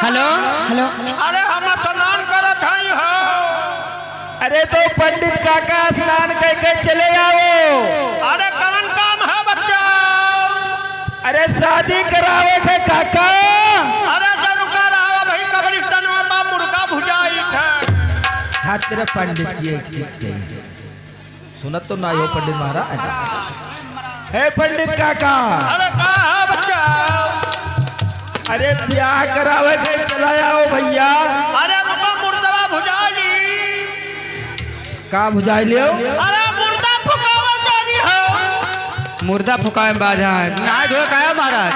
Hello hello. अरे हम स्नान करत हई हो। अरे तो पंडित काका स्नान करके चले आओ। अरे कौन काम है बच्चा? अरे शादी करावे थे काका। अरे तो रुका रहा भाई, कब्रिस्तान में बा मुर्गा भुजाई था। हाँ तेरा पंडित ये सुनत तो ना हो पंडित महाराज। हे पंडित काका। अरे का है बच्चा? अरे ब्याह करावे थे चला आओ भैया। अरे रुका मुर्दवा भुजाई। का भुजाई लियो? अरे मुर्दा फुकावा जानी हो। मुर्दा फुकाए बाजा है नहाए धोए का महाराज।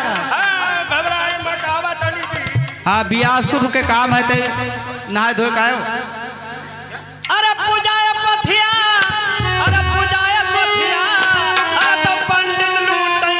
घबराए मत आवा तनी जी। हाँ ब्याह शुभ के काम है ते नहाए धोए का। अरे पूजाए पथिया, अरे पूजाए पथिया। अरे तो पंडित लूटे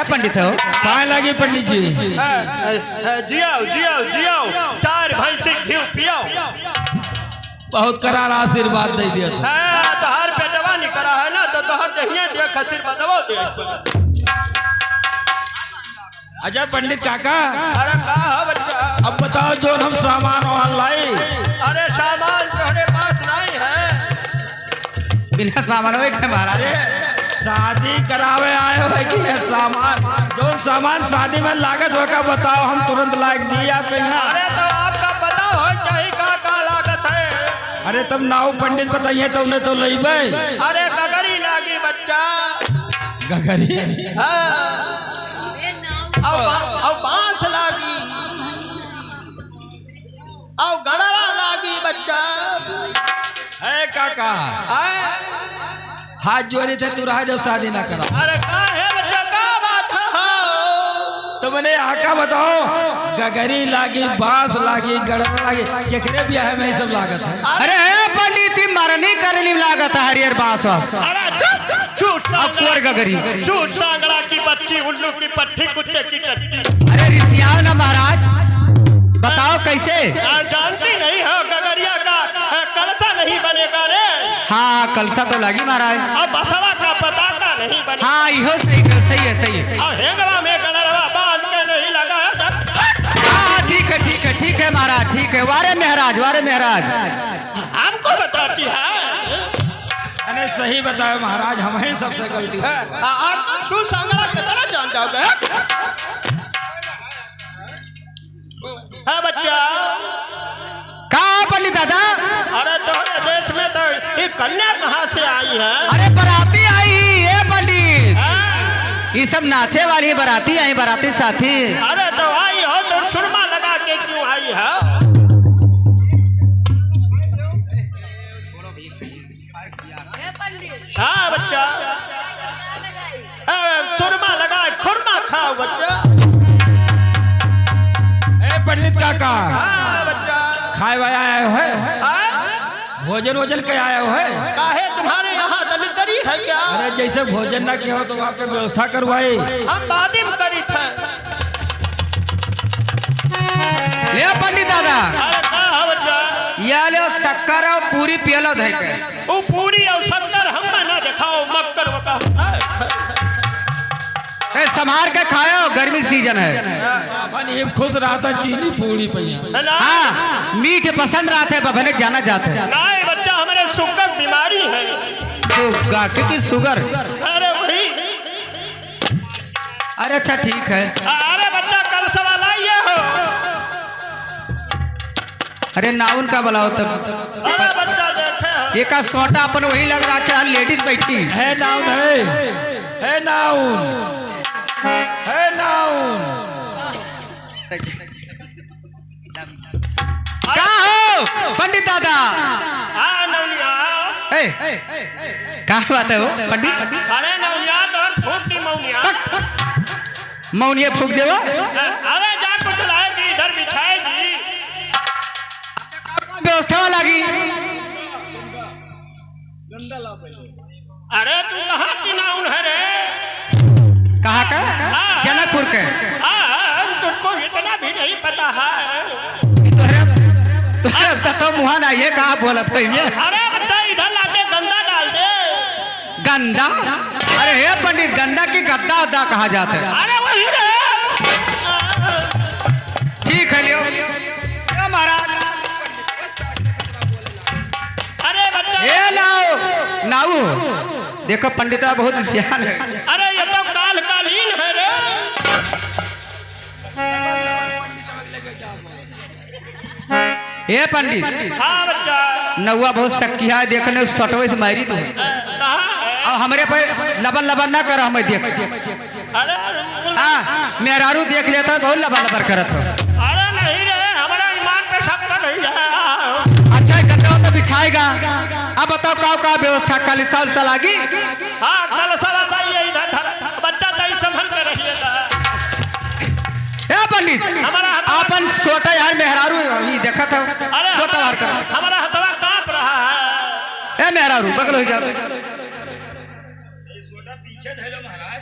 पंडित हो पाए लगी पंडित जी। जियाओ जियाओ जियाओ, चार भैंसी घी पियाओ। बहुत करार आशीर्वाद दे दिया तो हर पेटवा नहीं करा है ना, तो हर दहिया देख आशीर्वाद दे। अच्छा पंडित काका। अरे का है बच्चा? अब बताओ जो हम सामान वहां लाई। अरे सामान तुम्हारे पास नहीं है। बिना सामान महाराज शादी करावे आए हो कि ये सामान जो सामान शादी में लागत होगा बताओ, हम तुरंत लाग दिया पे। अरे तो आपका पता हो चाहिए का लागत है। अरे तब नाव पंडित बताइए तो उन्हें तो लेबे। अरे गगरी लागी बच्चा। गगरी और बांस लागी, और गड़रा लागी बच्चा। है काका हाथ जोड़ी थे तू रहा जो शादी ना करा। अरे का है बच्चा, का बात है? तो मैंने आका बताओ गगरी लागी, बांस लागी, गड़रा लागी, केकरे भी है में सब लागत है। अरे पंडित मरनी करनी लागत है हरियर बांस। अरे और गगरी छूट सांगड़ा की बच्ची, उल्लू की पट्टी, कुत्ते की टट्टी। अरे रिसियाओ ना महाराज, बताओ कैसे? जानती नहीं हो गगरिया का कलसा नहीं बनेगा रे। हाँ कलसा तो लगी महाराज। अब बसवा का पताका नहीं बनेगा। हाँ इहो सही है सही है। और हेंगवा में गड़रवा बांध के नहीं लगा है। हाँ ठीक है महाराज ठीक है। वारे महाराज हमको बताती है। अरे सही बताओ महाराज, हम ही सबसे गलती है। छू सांगड़ा कितना जान जाओगे? हाँ बच्चा। कहाँ पंडित दादा? अरे तुम्हारे देश में तो ये कन्या कहाँ से आई है? अरे बराती आई है पंडित। ये सब नाचे वाली बराती आई, बराती साथी। अरे तो आई हो तो सुरमा लगा के क्यों आई है? हाँ बच्चा, सुरमा लगा खुरमा खाओ बच्चा। पंडित काका। हाँ बच्चा। खाए वाए आए हो है? भोजन वोजन के आए हो है? काहे तुम्हारे यहाँ दलितरी है क्या? अरे जैसे भोजन ना किया हो तो वहाँ पे व्यवस्था करवाई। हम बादिम करी थे। शक्कर और पूरी पियलो धई के वो पूरी और शक्कर हम ना दिखाओ मक्कर वका ए संभार के खाओ, गर्मी सीजन है। अपन ये खुश रहा था चीनी पूरी पहिया। ना हाँ मीठ पसंद रहा थे बभने जाना जाते हैं। ना ये बच्चा हमारे शुगर बीमारी है। क्योंकि शुगर। अरे वही। अरे अच्छा ठीक है। अरे बच्चा कल सवाल आइए हो। अरे नाउन का बुलाओ तब। अरे बच्चा देखे ये का सोटा अपन वही लग रहा है, लेडीज बैठी है नाउन है नाउन है नाउन। क्या हो पंडित दादा? हाँ नवनिया। क्या बात है हो पंडित? अरे नवनिया तो फूक दी मौनिया। मौनिया फूक देवा। अरे जा कुछ लाएगी इधर बिछाएगी। व्यवस्था लगी। अरे तू कहाँ की नाउन है रे? कहाँ का? जनकपुर के। तुमको इतना भी नहीं पता है। तो मुहान आइए कहाँ बोला था इन्हें? अरे बच्चा इधर लाके गंदा डाल दे। गंदा? अरे हे पंडित गंदा की गद्दा उद्दा कहा जाता है। अरे वही रे। ठीक है लियो महाराज। अरे बच्चा ये लाओ नाऊ देखो पंडिता बहुत होशियार है। अरे ये तो कालीन है रे। ये पंडित हाँ बच्चा नौआ बहुत सकिया है, देखने सटवे से मारी तू। कहाँ है? और हमारे पे लबन लबन ना करो हमें देख। अरे हाँ मेहरारू देख लेता बहुत लबन लबन करत हो। अरे नहीं रे हमारा ईमान पे शक तो नहीं है। अच्छा गद्दा तो बिछाएगा। अब बताओ का व्यवस्था कल साल लागी? हाँ कल सवाल आइए इधर बच्चा तो संभल के रहिएगा। ए पंडित हमारा अपन सोटा यार मेहरारू ये देखा था। अरे सोटा वार कर। हमारा हथवा कांप रहा है। ए मेहरारू बगल हो जाओ।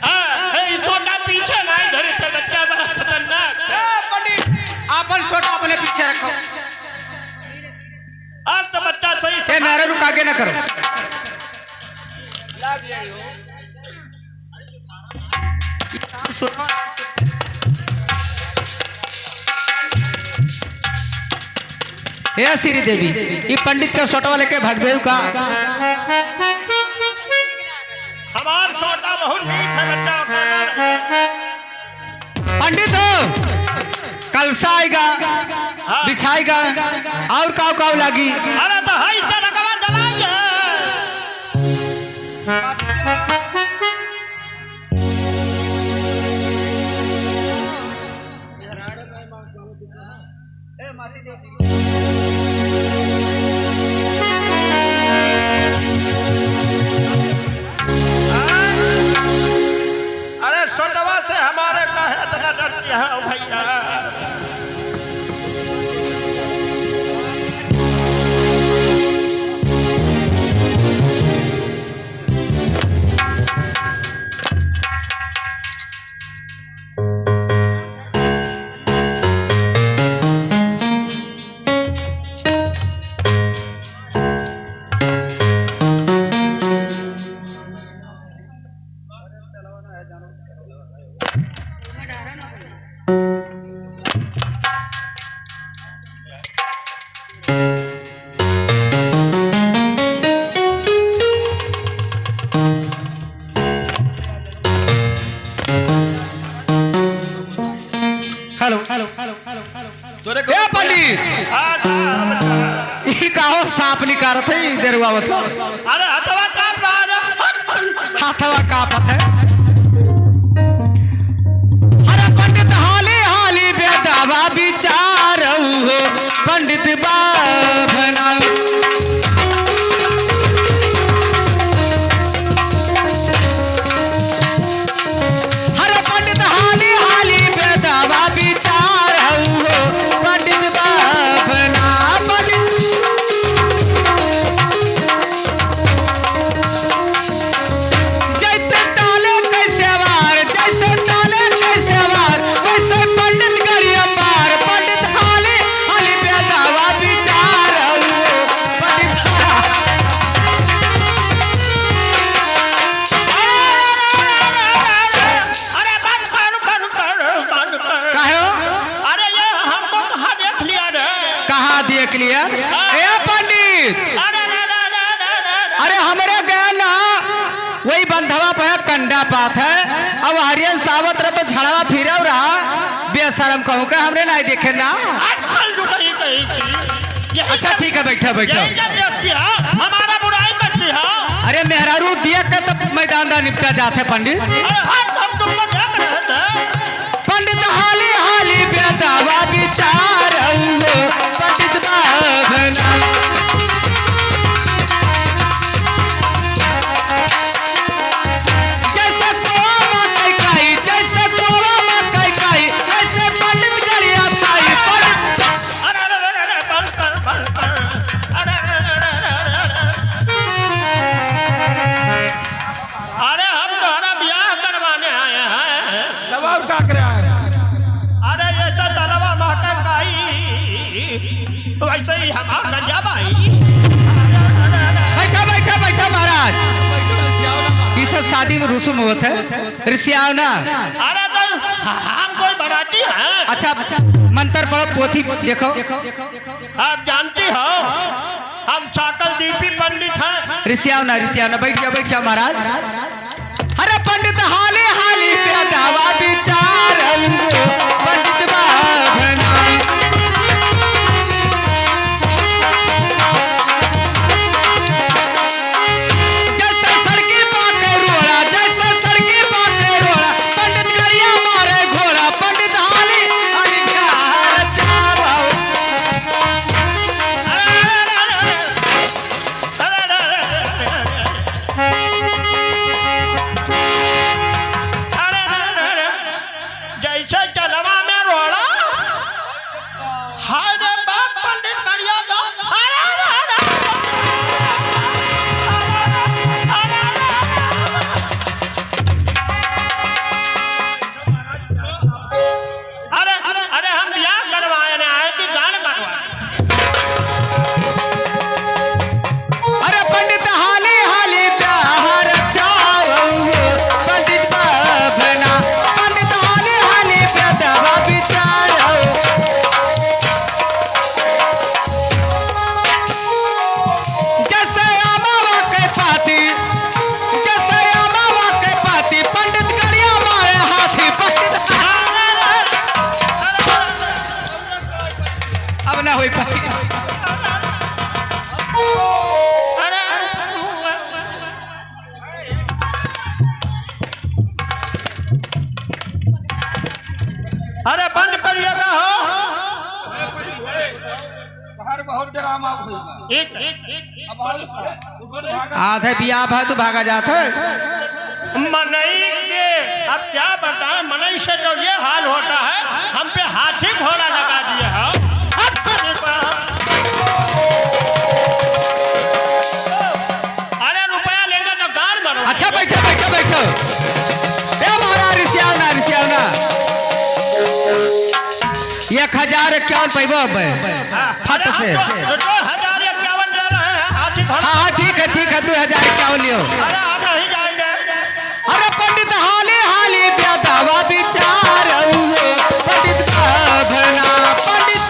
हाँ ये सोटा पीछे ना इधर थे बच्चा बड़ा खतरनाक। ए पंडित अपन सोटा अपने पीछे रखो। अब तो बच्चा सही ए मेहरारू आगे ना करो। हे श्री देवी ये पंडित का सोटा लेके भगवेव का। हमार सोटा बहुत मीठ है बच्चा। पंडित हो कलसा आएगा बिछाएगा और काव लागी। अरे तो हाई चरकवा जलाइए। अरे सोटवा से हमारे काहे इतना डरती है भैया? तोरे ए पंडित ई काहो सांप निकारत है इधर आवत। अरे हथवा कांप रहा है। हाथवा कापत है। अरे पंडित हाली हाली बेदावा विचार हो पंडित बाबना। अरे पंडित हाली हाली बेदावा विचार हो पंडित बाबना। जैसे डाले क्लियर। ए पंडित, अरे हमारे गया ना वही बंधवा पे कंडा पात है। अब हरियन सावत रहे तो झड़वा फिर रहा बेशरम कहूँ का हमरे नहीं देखे ना। अच्छा ठीक है, बैठा बैठा। हमारा बुराई करती है। अरे मेहरारू दिया का तब मैदान दा निपटा जाते पंडित। हम तुमको क्या कर रहे थे? पंडित हाली हाली बेदावा विचार पंडित बाबना। जैसे कोवा मकई काई, जैसे कोवा मकई काई, जैसे पंडित गलिया पाई पंडित। अरे हम तुम्हारा ब्याह करवाने आए हैं। दबाव का कर रहा है? अरे ऐसा तलवा महका काई वैसे ही हमारा नंजा भाई। बैठा बैठा बैठा महाराज। ये सब शादी में रसूम होता है, रिसियाव ना। अरे तो हम कोई बराती हैं। अच्छा मंत्र पढ़ो, पोथी देखो। आप जानती हो हम साकल दीपी पंडित हैं। रिसियाव ना बैठ जाओ महाराज। अरे पंडित हाली हाली बेदावा विचार पंडित बाबना। जैसे सड़की बाटे रोड़ा, जैसे सड़की बाटे रोड़ा, पंडित गरिया मारे घोड़ा, पंडित हाली हाली बेदावा चारो। जैसे चलवा में रोड़ा हाय रे बाप पंडित करिया दो। अरे अरे हम ब्याह करवाने आए कि गान बनवाए? अरे पंडित हाली हाली प्यार चारो पंडित बाबना। पंडित हाली हाली बेदावा विचारो। जैसे अमावा के पाती, जैसे अमावा के पाती, पंडित गलिया मारे हाथी पंडित। अब ना हुई पाई। अरे बंद करिएगा हो। बाहर बहुत ड्रामा हुई। एक अब ऊपर भागा। आधे बिया भा तो भागा जाता है। मनई के अब क्या बताएं, मनई से तो ये हाल होता है हम पे हाथी घोड़ा लगा दिया है। अरे रुपया लेंगे तो गाड़ मारो। अच्छा बैठो बैठो बैठो। ए महाराज रिसियाव ना 1051 पैबो अब फट अरे से। हम तो 2051 दे रहे हैं हाथी घोड़ा। हाँ हाँ ठीक है 2051 लियो। अरे आप नहीं जाएंगे। अरे पंडित हाली हाली बेदावा विचार पंडित बाबना। पंडित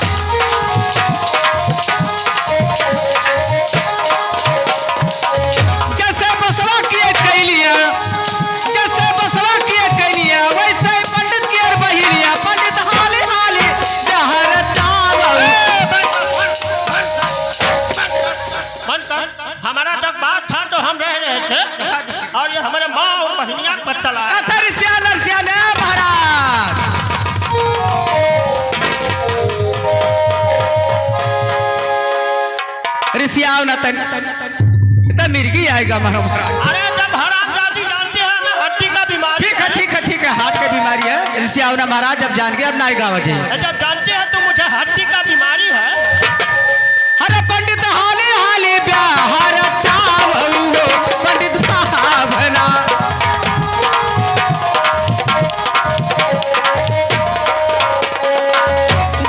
जैसे बसवा किए कैलिया, जैसे बसवा किए कैलिया, वैसे पंडित की और बहिरिया। पंडित हाली हाली जहर चारो। हमारा जब बात था तो हम रह रहे थे और ये हमारे माँ और बहनिया पर चला। अच्छा रिसिया ने महाराज। रिसियाव ना तन मिर्गी आएगा मानो महाराज। अरे जब हराम जाती जानते हैं हमें हड्डी का बीमारी ठीक है हार्ट की बीमारी है। रिसियाव ना महाराज जब जान गए अब नाई गावत है। है। जब जानते हैं तो मुझे हड्डी का बीमारी है। अरे पंडित हाली हाली ब्याहर चावो पंडित बाबना।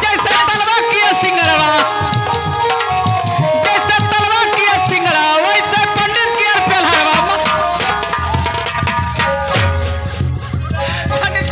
जैसे तलवा किए सिंगरवा, जैसे तलवा किए सिंगड़ा, वैसे पंडित की और पेलहरवा। पंडित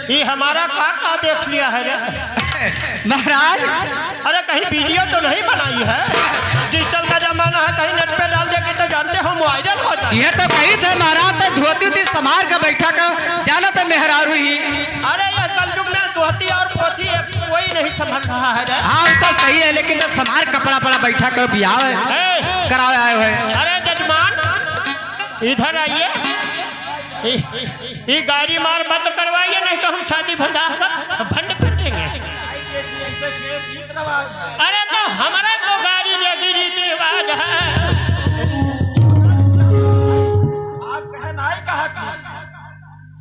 ये हमारा का देख लिया है रे? महाराज अरे कहीं वीडियो तो नहीं बनाई है? डिजिटल का जमाना है, कहीं नेट पे डाल देंगे तो जानते हो वायरल हो जाए। ये तो कही थे महाराज, तो धोती थी समार का बैठा का जाना तो मेहरारू ही। अरे ये कलयुग में धोती और पोथी कोई नहीं समझ रहा है रे। हाँ तो सही है, लेकिन तो समार कपड़ा पड़ा बैठा कर बियाह करावे आए हुए। अरे जजमान इधर आइए, ये गाड़ी मार बंद करवाइए, नहीं तो हम शादी भंड कर देंगे। अरे तो हमारा तो गाड़ी जैसी रीति रिवाज है। आप कहे नहीं कहा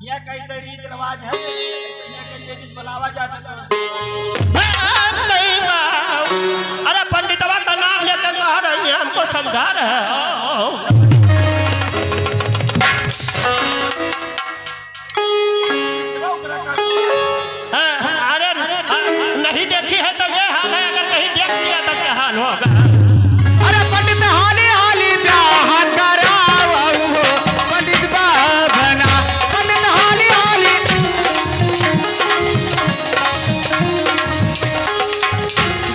यह कैसे रीत रिवाज है, बुलावा जाता नहीं बा। अरे पंडितवा का नाम लेकर कह रही है, हमको समझा रहे हैं। अरे नहीं देखी है तो ये हाल है, अगर कहीं देख लिया तो क्या हाल होगा? अरे पंडित हाली हाली ब्याह करावो, पंडित बाबना पंडित हाली हाली।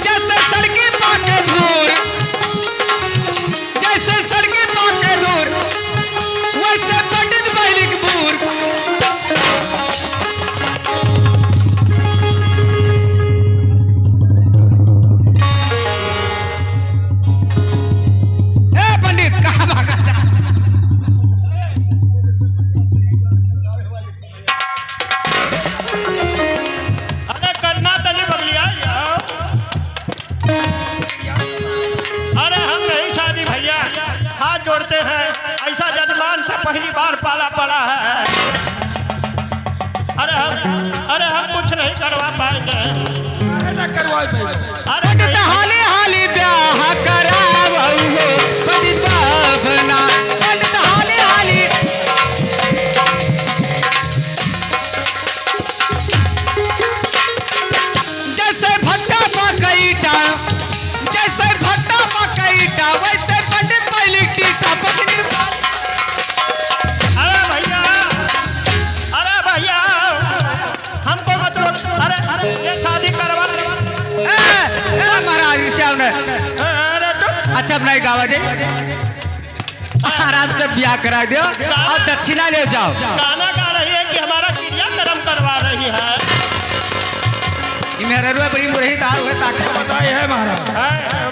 जैसे सड़की पाके दूर, जैसे सड़की पाके दूर, वैसे पंडित बैरिक बूर। जोड़ते हैं, ऐसा जजमान से पहली बार पाला पड़ा है। अरे हम कुछ नहीं करवा पाएंगे। अरे हाली हाली ब्याह करावो, पंडित बाबना पंडित हाली हाली। जैसे भट्टा पकईटा, जैसे भट्टा पकईटा, वैसे पंडित बैलिक टीका पकड़ी। अरे भैया हमको मतलब अरे ये शादी करवा। महाराज सामने अच्छा बनाई गावा जी, आराम से ब्याह करा दो और दक्षिणा ले जाओ। गाना गा रही है कि हमारा क्रियाक्रम करवा रही है। मेरे रुआ बड़ी मुरही तार हुए ताकत बताए है महाराज।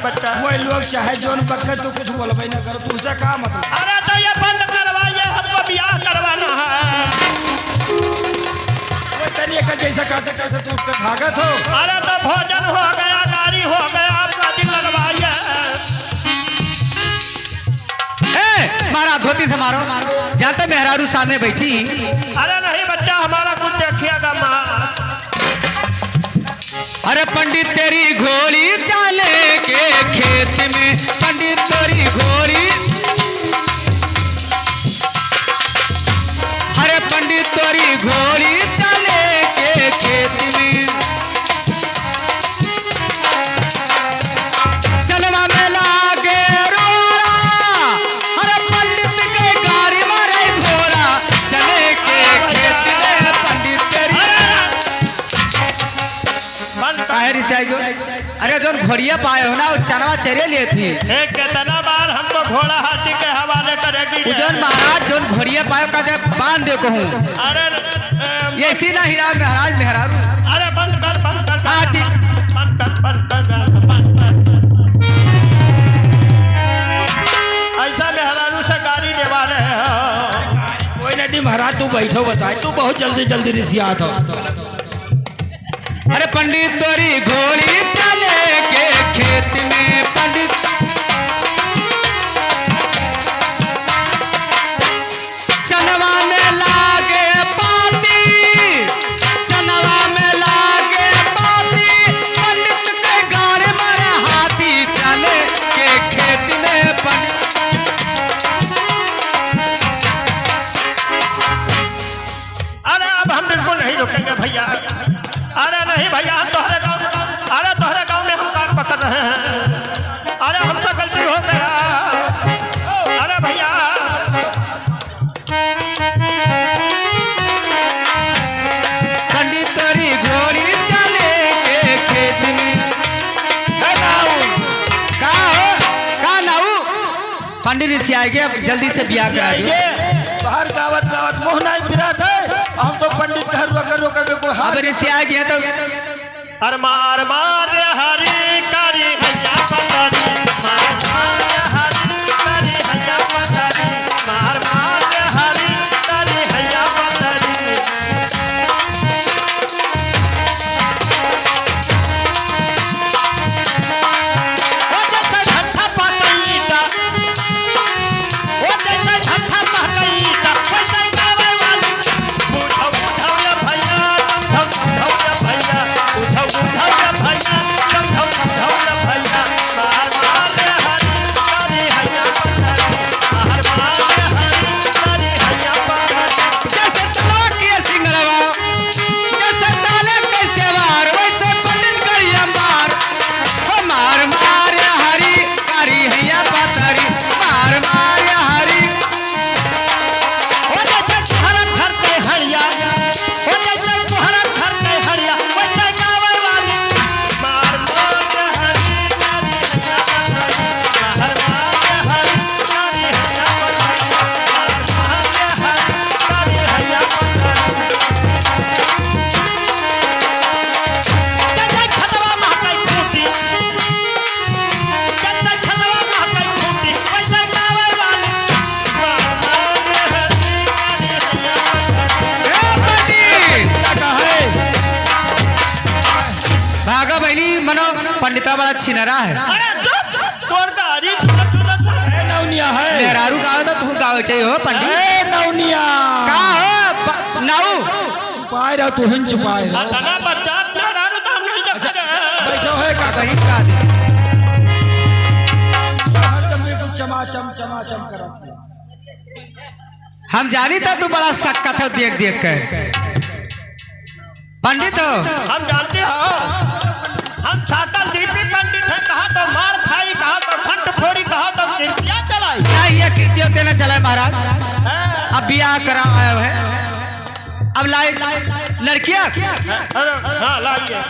बच्चा वही लोग चाहे जोन बक्के तो कुछ बोलबे ना करो, तू उससे का मतलब? अरे तो ये बंद करवाइए, हमको ब्याह करवाना है। वो तनिए का जैसा कहते कैसे तू उसके भागत हो। अरे तो भोजन हो गया, गाड़ी हो गया, आपका दिल लगवाइए। मारा धोती से मारो, जानते मेहरारू सामने बैठी। अरे नहीं बच्चा, हमारा कुछ देखिएगा माँ। अरे पंडित तेरी घोड़ी चले के खेत में, पंडित तेरी घोड़ी। अरे पंडित तेरी घोड़ी चले के खेत में, चलवा में लागे रोड़ा। अरे पंडित के गाड़ी मारे घोड़ा, चले के खेत में पंडित तेरी। अरे जो घोड़िया पाए हो ना, चनवा चरे लिए थी। कितना बार हमको घोड़ा हाथी के हवाले करेगी। उजन महाराज जो घोड़िया पाए का जब बांध दे कहूँ। अरे ये इसी ना हीरा महाराज मेहरारू। अरे बंद कर बंद कर। हाँ ठीक। बंद कर बंद कर बंद कर। ऐसा मेहरारू से गाड़ी देवा रहे हो। कोई नहीं महाराज, तू बैठो बताए, तू बहुत जल्दी जल्दी रिसियात हो। अरे पंडित तोरी घोड़ी चले के खेत में, पंडित चनवा में लागे पाती, चनवा में लागे पाती, पंडित के गाने मारे हाथी, चले के खेत में पंडित। अरे अब हम बिल्कुल नहीं रुकेंगे भैया। अरे नहीं भैया, हम तोहरे गाँव में हम कार पकड़ रहे हैं। अरे हमसे गलती हो गया। अरे भैया पंडित ऋषि आएंगे, अब जल्दी से ब्याह करा दो। आएंगे बाहर गावत गावत मुँह नहीं फिरा थे, हम तो पंडित घर रोकर रोकर के को अब ऋषि आएंगे तो अरे मार मार हरी कारी भैया पतारी, मार मार हरी कारी भैया पतारी, मार मार हरी कारी भैया पतारी। ओ जैसे झट्ठा पतईता, ओ जैसे झट्ठा पतईता, वैसे गावे वाली उठाओ उठाओ या भैया, उठाओ उठाओ या भैया, उठाओ उठाओ या भैया, उठाओ उठाओ या भैया। मार मार हरी कारी भैया पतारी, मार मार हरी कारी भैया पतारी। जैसे तलाक के सिंगरवा, जैसे ताले के सेवार, वैसे पंडित करिया मार। ओ मार मार हरी कारी हैया पतारी, मार मार हरी। ओ जैसे तुम्हारा घर पे हरिया, ओ जैसे तुम्हारा घर पे हरिया, वैसे गावे वाली मार मार हरी कारी भैया पतारी, मार मार हरी कारी भैया पतारी, मार मार हरी कारी भैया पतारी। जैसे खतवा महकाई खूटी, जैसे खतवा महकाई खूटी, वैसे गावे वाली मार मार हरी कारी भैया पतारी। ए पंडित क्या है भागा बहनी मनो, पंडिता बड़ा छिनरा है। अरे चुप, तोर गाड़ी सुनत सुनत ए नौनिया है, मेहरारू गावे तो तू गावे चाहिए हो पंडित। ए नौनिया का हो नाऊ? छुपाए रहो, तू हिन छुपाए रहो। अतना बच्चात में रारू तो हम नहीं देख रहे। बैठो है का कहीं का दे हरदम बिल्कुल चमाचम चमाचम करत है। हम जानी था तू बड़ा सक्कत हो देख देख कर। पंडित हो हम जानते हो, हम सातल दीपी पंडित हैं। कहा तो मार खाई, कहा तो घंट फोड़ी, कहा तो कृपया चलाई। क्या ये कृत्य देना चला है महाराज? हैं? अब ब्याह करा आया है, अब लाए लड़कियां अरे हाँ लाइए।